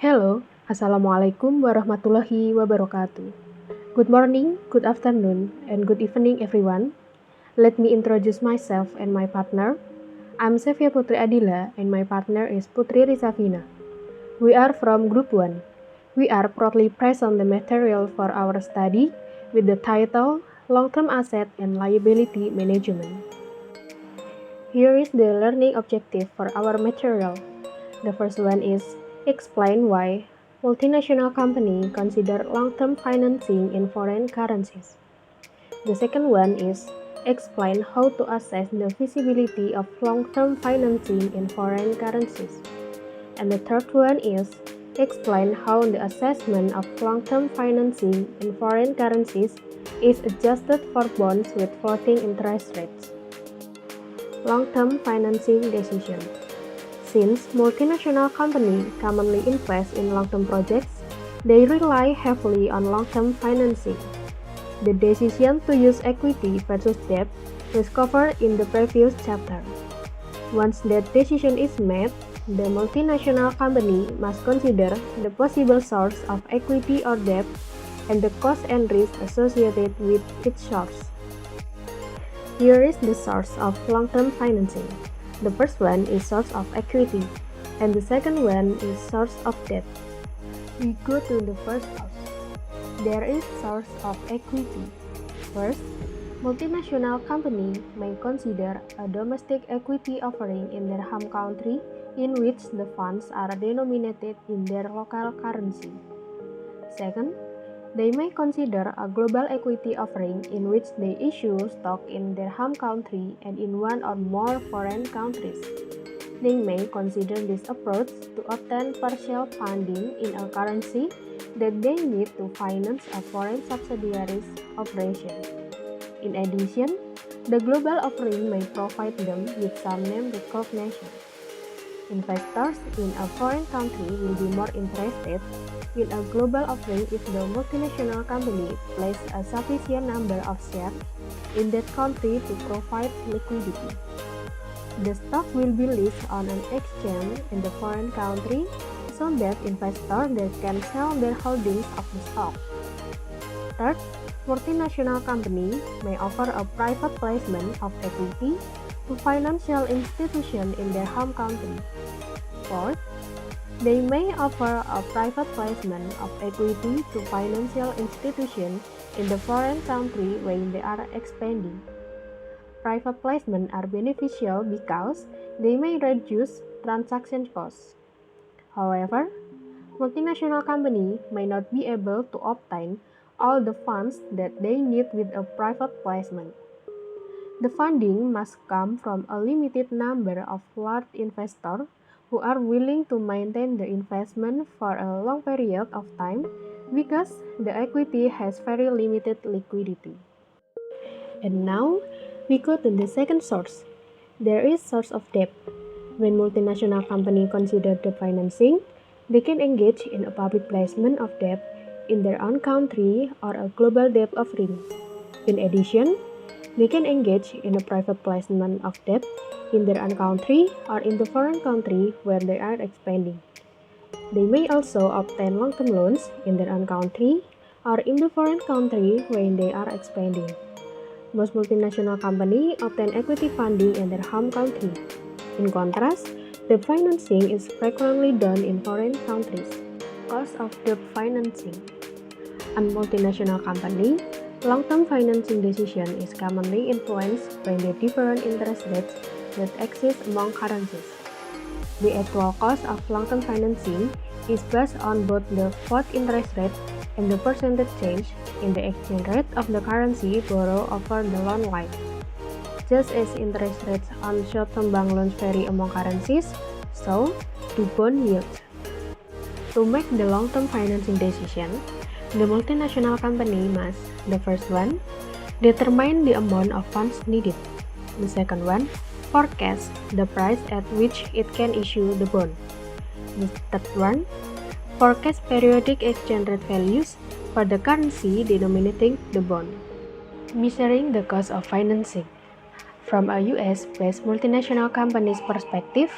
Hello, Assalamualaikum warahmatullahi wabarakatuh. Good morning, good afternoon, and good evening everyone. Let me introduce myself and my partner. I'm Sefia Putri Adila and my partner is Putri Risa Vina. We are from Group 1. We are proudly present the material for our study with the title Long-Term Asset and Liability Management. Here is the learning objective for our material. The first one is explain why multinational companies consider long-term financing in foreign currencies. The second one is explain how to assess the feasibility of long-term financing in foreign currencies. And the third one is explain how the assessment of long-term financing in foreign currencies is adjusted for bonds with floating interest rates. Long-term financing decision. Since multinational companies commonly invest in long-term projects, they rely heavily on long-term financing. The decision to use equity versus debt was covered in the previous chapter. Once that decision is made, the multinational company must consider the possible source of equity or debt and the cost and risk associated with each source. Here is the source of long-term financing. The first one is source of equity, and the second one is source of debt. We go to the first source. There is source of equity. First, multinational company may consider a domestic equity offering in their home country in which the funds are denominated in their local currency. Second, they may consider a global equity offering in which they issue stock in their home country and in one or more foreign countries. They may consider this approach to obtain partial funding in a currency that they need to finance a foreign subsidiary's operation. In addition, the global offering may provide them with some name recognition. Investors in a foreign country will be more interested in a global offering if the multinational company places a sufficient number of shares in that country to provide liquidity. The stock will be listed on an exchange in the foreign country so that investors can sell their holdings of the stock. Third, multinational company may offer a private placement of equity to financial institutions in their home country. Fourth, they may offer a private placement of equity to financial institutions in the foreign country when they are expanding. Private placements are beneficial because they may reduce transaction costs. However, multinational companies may not be able to obtain all the funds that they need with a private placement. The funding must come from a limited number of large investors who are willing to maintain the investment for a long period of time because the equity has very limited liquidity. And now, we go to the second source. There is source of debt. When multinational companies consider debt financing, they can engage in a public placement of debt in their own country or a global debt offering. In addition, they can engage in a private placement of debt in their own country or in the foreign country where they are expanding. They may also obtain long-term loans in their own country or in the foreign country when they are expanding. Most multinational companies obtain equity funding in their home country. In contrast, debt financing is frequently done in foreign countries. Cost of debt financing. A multinational company long-term financing decision is commonly influenced by the different interest rates that exist among currencies. The actual cost of long-term financing is based on both the spot interest rate and the percentage change in the exchange rate of the currency borrowed over the loan life. Just as interest rates on short-term bank loans vary among currencies, so do bond yields. To make the long-term financing decision, the multinational company must, the first one, determine the amount of funds needed. The second one, forecast the price at which it can issue the bond. The third one, forecast periodic exchange rate values for the currency denominating the bond. Measuring the cost of financing. From a US-based multinational company's perspective,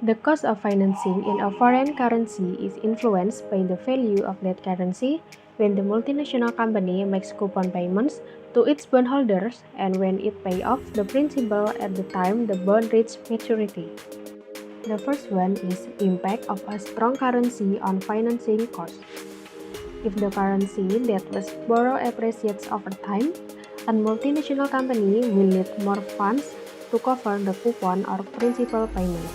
The cost of financing in a foreign currency is influenced by the value of that currency when the multinational company makes coupon payments to its bondholders and when it pays off the principal at the time the bond reaches maturity. The first one is impact of a strong currency on financing costs. If the currency that was borrowed appreciates over time, a multinational company will need more funds to cover the coupon or principal payment.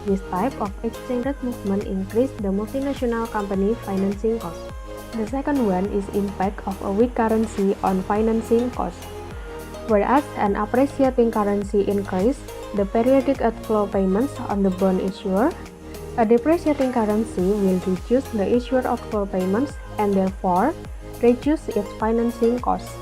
This type of exchange rate movement increase the multinational company financing costs. The second one is impact of a weak currency on financing costs. Whereas an appreciating currency increase the periodic outflow payments on the bond issuer, a depreciating currency will reduce the issuer outflow payments and therefore reduce its financing costs.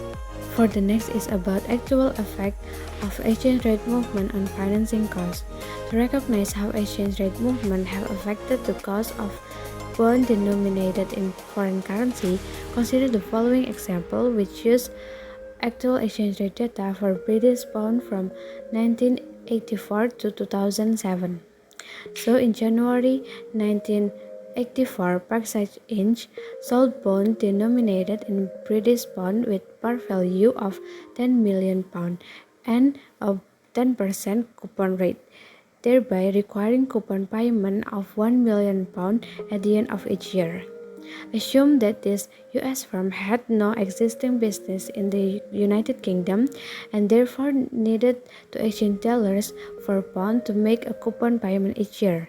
For the next is about actual effect of exchange rate movement on financing costs. To recognize how exchange rate movement have affected the cost of bond denominated in foreign currency, consider the following example which use actual exchange rate data for British pound from 1984 to 2007. So in January 1984, Parkside Inch sold bond denominated in British pound with par value of £10 million and a 10% coupon rate, thereby requiring coupon payment of £1 million at the end of each year. Assume that this US firm had no existing business in the United Kingdom and therefore needed to exchange dollars for pound to make a coupon payment each year.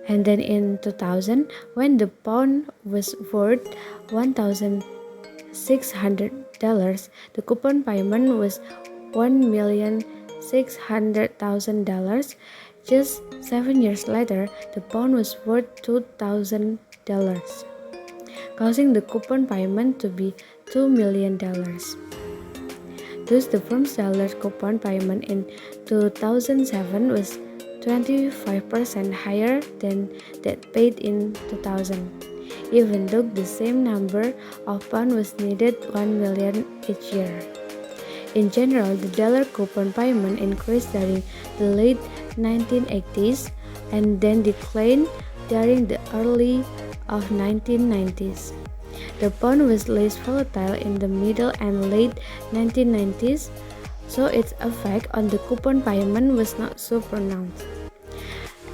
And then in 2000, when the pound was worth $1,600, the coupon payment was $1,600,000. Just 7 years later, the pound was worth $2,000, causing the coupon payment to be $2 million. Thus, the firm's dollar coupon payment in 2007 was 25% higher than that paid in 2000, even though the same number of pounds was needed 1 million each year. In general, the dollar coupon payment increased during the late 1980s and then declined during the early of 1990s. The pound was less volatile in the middle and late 1990s, so its effect on the coupon payment was not so pronounced.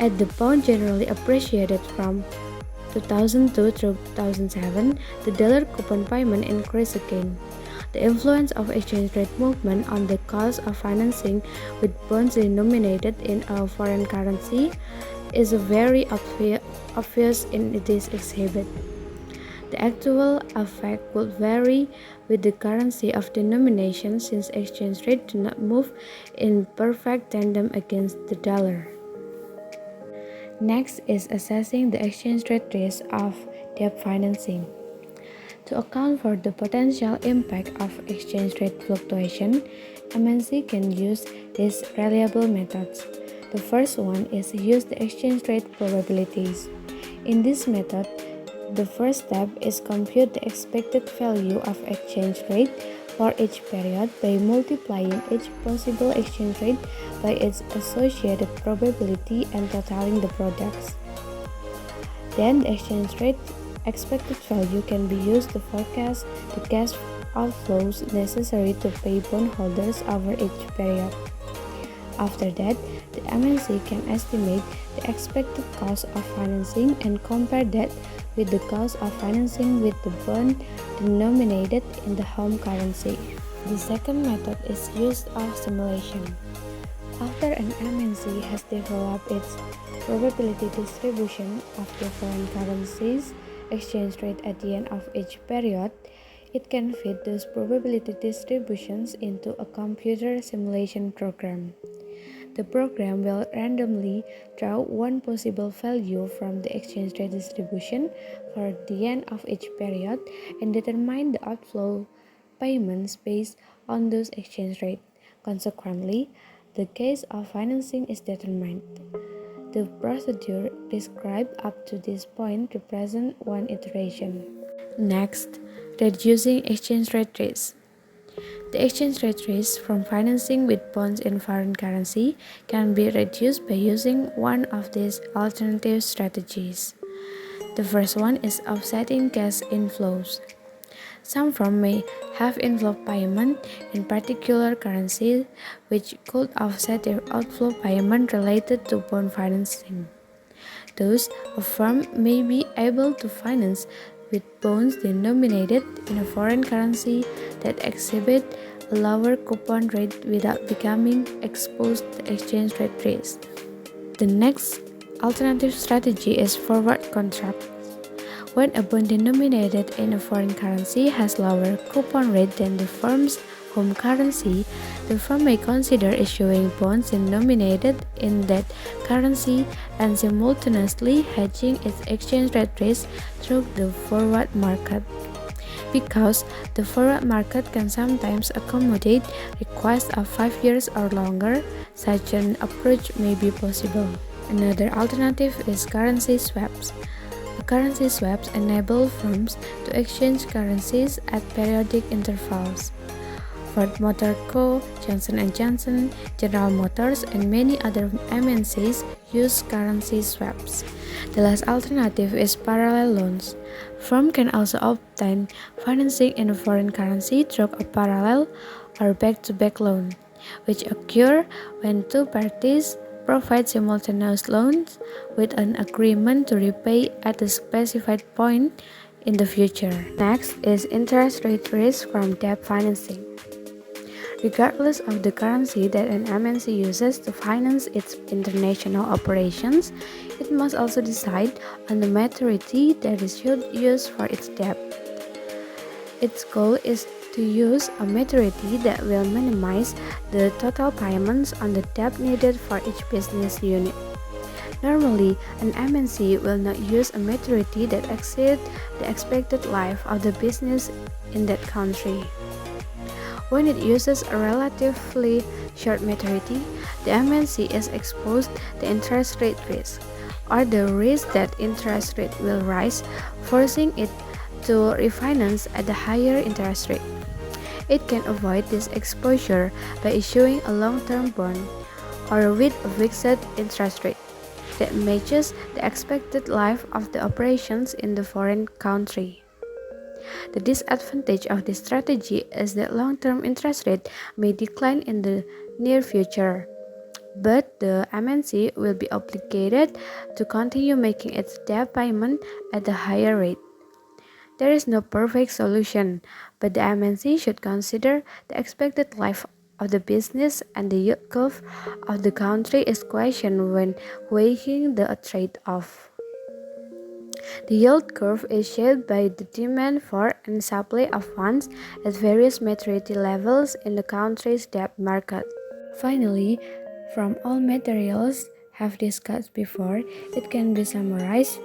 As the pound generally appreciated from 2002 through 2007, the dollar coupon payment increased again. The influence of exchange rate movement on the cost of financing with bonds denominated in a foreign currency is very obvious in this exhibit. The actual effect would vary with the currency of denomination since exchange rate do not move in perfect tandem against the dollar. Next is assessing the exchange rate risk of debt financing. To account for the potential impact of exchange rate fluctuation, MNC can use these reliable methods. The first one is use the exchange rate probabilities. In this method, the first step is compute the expected value of exchange rate for each period by multiplying each possible exchange rate by its associated probability and totaling the products. Then the exchange rate expected value can be used to forecast the cash outflows necessary to pay bondholders over each period. After that, the MNC can estimate the expected cost of financing and compare that with the cost of financing with the bond denominated in the home currency. The second method is use of simulation. After an MNC has developed its probability distribution of the foreign currencies exchange rate at the end of each period, it can fit those probability distributions into a computer simulation program. The program will randomly draw one possible value from the exchange rate distribution for the end of each period and determine the outflow payments based on those exchange rates. Consequently, the case of financing is determined. The procedure described up to this point represents one iteration. Next, reducing exchange rate risk. The exchange rate risk from financing with bonds in foreign currency can be reduced by using one of these alternative strategies. The first one is offsetting cash inflows. Some firms may have inflow payment in particular currency, which could offset their outflow payment related to bond financing. Thus, a firm may be able to finance with bonds denominated in a foreign currency that exhibit a lower coupon rate without becoming exposed to exchange rate risk. The next alternative strategy is forward contract. When a bond denominated in a foreign currency has lower coupon rate than the firm's home currency, the firm may consider issuing bonds denominated in that currency and simultaneously hedging its exchange rate risk through the forward market. Because the forward market can sometimes accommodate requests of 5 years or longer, such an approach may be possible. Another alternative is currency swaps. Currency swaps enable firms to exchange currencies at periodic intervals. Ford Motor Co., Johnson & Johnson, General Motors, and many other MNCs use currency swaps. The last alternative is parallel loans. Firms can also obtain financing in a foreign currency through a parallel or back-to-back loan, which occur when two parties provide simultaneous loans with an agreement to repay at a specified point in the future. Next is interest rate risk from debt financing. Regardless of the currency that an MNC uses to finance its international operations, it must also decide on the maturity that it should use for its debt. Its goal is to use a maturity that will minimize the total payments on the debt needed for each business unit. Normally, an MNC will not use a maturity that exceeds the expected life of the business in that country. When it uses a relatively short maturity, the MNC is exposed to interest rate risk, or the risk that interest rate will rise, forcing it to refinance at a higher interest rate. It can avoid this exposure by issuing a long-term bond or with a fixed interest rate that matches the expected life of the operations in the foreign country. The disadvantage of this strategy is that long-term interest rate may decline in the near future, but the MNC will be obligated to continue making its debt payment at a higher rate. There is no perfect solution, but the MNC should consider the expected life of the business, and the yield curve of the country is questioned when weighing the trade-off. The yield curve is shaped by the demand for and supply of funds at various maturity levels in the country's debt market. Finally, from all materials have discussed before, it can be summarized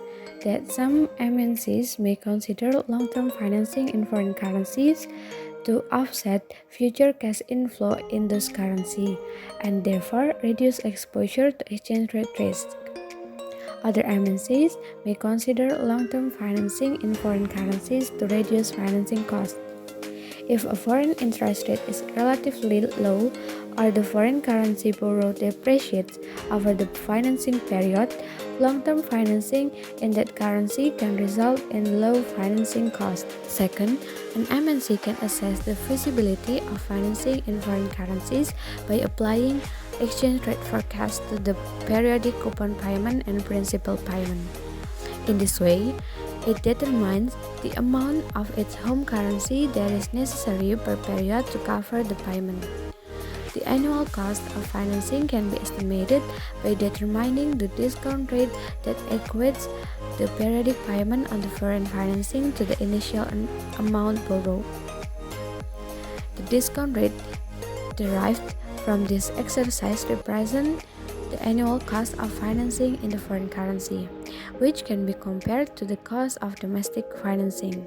that some MNCs may consider long-term financing in foreign currencies to offset future cash inflow in those currencies and therefore reduce exposure to exchange rate risk. Other MNCs may consider long-term financing in foreign currencies to reduce financing costs. If a foreign interest rate is relatively low or the foreign currency borrowed depreciates over the financing period, long-term financing in that currency can result in low financing costs. Second, an MNC can assess the feasibility of financing in foreign currencies by applying exchange rate forecast to the periodic coupon payment and principal payment. In this way, it determines the amount of its home currency that is necessary per period to cover the payment. The annual cost of financing can be estimated by determining the discount rate that equates the periodic payment on the foreign financing to the initial amount borrowed. The discount rate derived from this exercise represents the annual cost of financing in the foreign currency, which can be compared to the cost of domestic financing.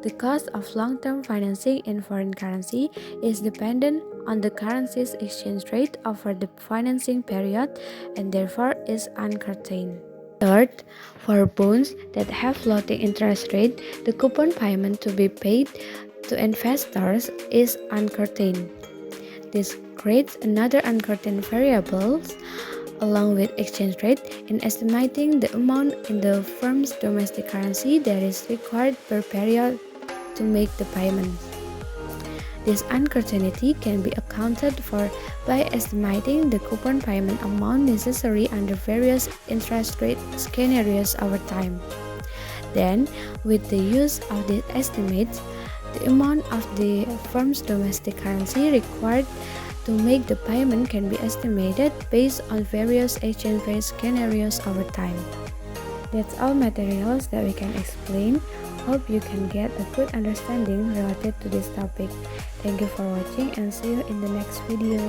The cost of long-term financing in foreign currency is dependent on the currency's exchange rate over the financing period and therefore is uncertain. Third, for bonds that have floating interest rate, the coupon payment to be paid to investors is uncertain. This creates another uncertain variable along with exchange rate in estimating the amount in the firm's domestic currency that is required per period to make the payments. This uncertainty can be accounted for by estimating the coupon payment amount necessary under various interest rate scenarios over time. Then, with the use of these estimates, the amount of the firm's domestic currency required to make the payment can be estimated based on various exchange rate scenarios over time. That's all materials that we can explain. Hope you can get a good understanding related to this topic. Thank you for watching and see you in the next video.